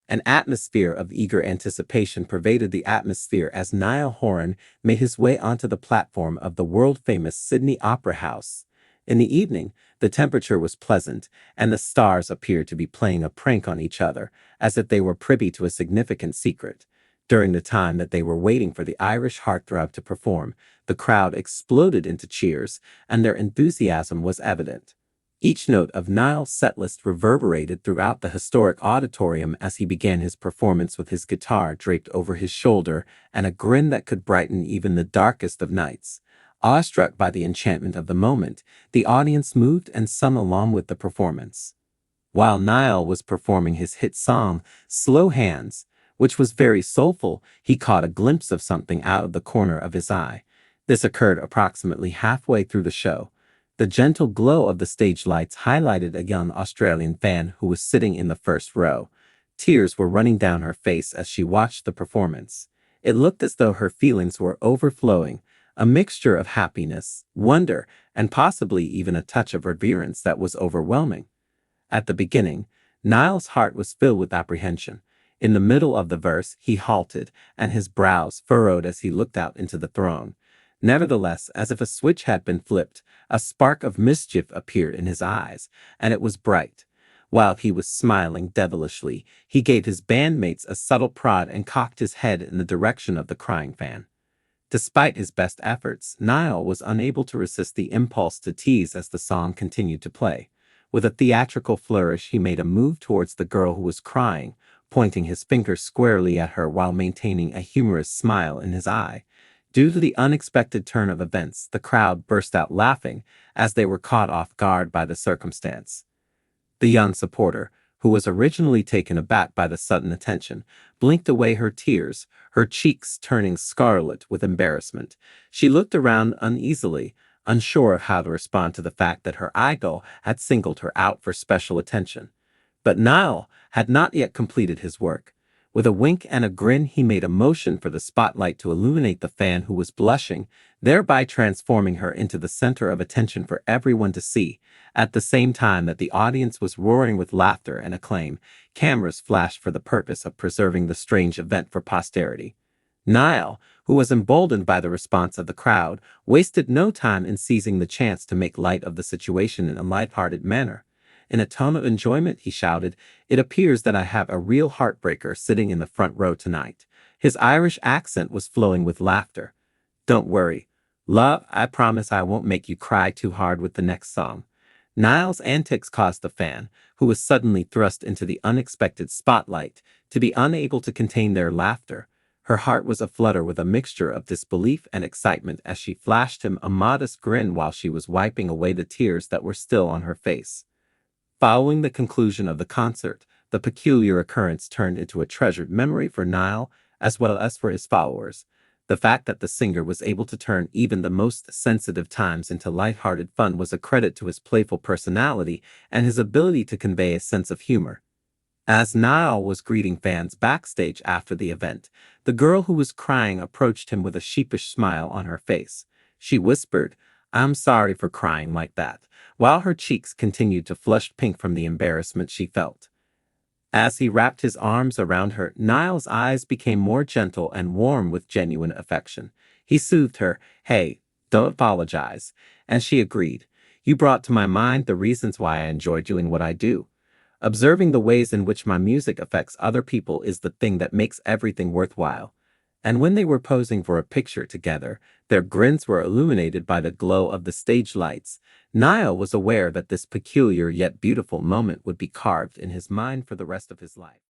An atmosphere of eager anticipation pervaded the atmosphere as Niall Horan made his way onto the platform of the world-famous Sydney Opera House. In the evening, the temperature was pleasant, and the stars appeared to be playing a prank on each other, as if they were privy to a significant secret. During the time that they were waiting for the Irish heartthrob to perform, the crowd exploded into cheers, and their enthusiasm was evident. Each note of Niall's setlist reverberated throughout the historic auditorium as he began his performance with his guitar draped over his shoulder and a grin that could brighten even the darkest of nights. Awestruck by the enchantment of the moment, the audience moved and sung along with the performance. While Niall was performing his hit song, Slow Hands, which was very soulful, he caught a glimpse of something out of the corner of his eye. This occurred approximately halfway through the show. The gentle glow of the stage lights highlighted a young Australian fan who was sitting in the first row. Tears were running down her face as she watched the performance. It looked as though her feelings were overflowing, a mixture of happiness, wonder, and possibly even a touch of reverence that was overwhelming. At the beginning, Niall's heart was filled with apprehension. In the middle of the verse, he halted, and his brows furrowed as he looked out into the throng. Nevertheless, as if a switch had been flipped, a spark of mischief appeared in his eyes, and it was bright. While he was smiling devilishly, he gave his bandmates a subtle prod and cocked his head in the direction of the crying fan. Despite his best efforts, Niall was unable to resist the impulse to tease as the song continued to play. With a theatrical flourish, he made a move towards the girl who was crying, pointing his finger squarely at her while maintaining a humorous smile in his eye. Due to the unexpected turn of events, the crowd burst out laughing as they were caught off guard by the circumstance. The young supporter, who was originally taken aback by the sudden attention, blinked away her tears, her cheeks turning scarlet with embarrassment. She looked around uneasily, unsure of how to respond to the fact that her idol had singled her out for special attention. But Niall had not yet completed his work. With a wink and a grin, he made a motion for the spotlight to illuminate the fan who was blushing, thereby transforming her into the center of attention for everyone to see. At the same time that the audience was roaring with laughter and acclaim, cameras flashed for the purpose of preserving the strange event for posterity. Niall, who was emboldened by the response of the crowd, wasted no time in seizing the chance to make light of the situation in a light-hearted manner. In a tone of enjoyment, he shouted, "It appears that I have a real heartbreaker sitting in the front row tonight." His Irish accent was flowing with laughter. "Don't worry, love, I promise I won't make you cry too hard with the next song." Niall's antics caused the fan, who was suddenly thrust into the unexpected spotlight, to be unable to contain their laughter. Her heart was aflutter with a mixture of disbelief and excitement as she flashed him a modest grin while she was wiping away the tears that were still on her face. Following the conclusion of the concert, the peculiar occurrence turned into a treasured memory for Niall as well as for his followers. The fact that the singer was able to turn even the most sensitive times into light-hearted fun was a credit to his playful personality and his ability to convey a sense of humor. As Niall was greeting fans backstage after the event, the girl who was crying approached him with a sheepish smile on her face. She whispered, "I'm sorry for crying like that," while her cheeks continued to flush pink from the embarrassment she felt. As he wrapped his arms around her, Niall's eyes became more gentle and warm with genuine affection. He soothed her, "Hey, don't apologize," and she agreed. "You brought to my mind the reasons why I enjoy doing what I do. Observing the ways in which my music affects other people is the thing that makes everything worthwhile." And when they were posing for a picture together, their grins were illuminated by the glow of the stage lights. Niall was aware that this peculiar yet beautiful moment would be carved in his mind for the rest of his life.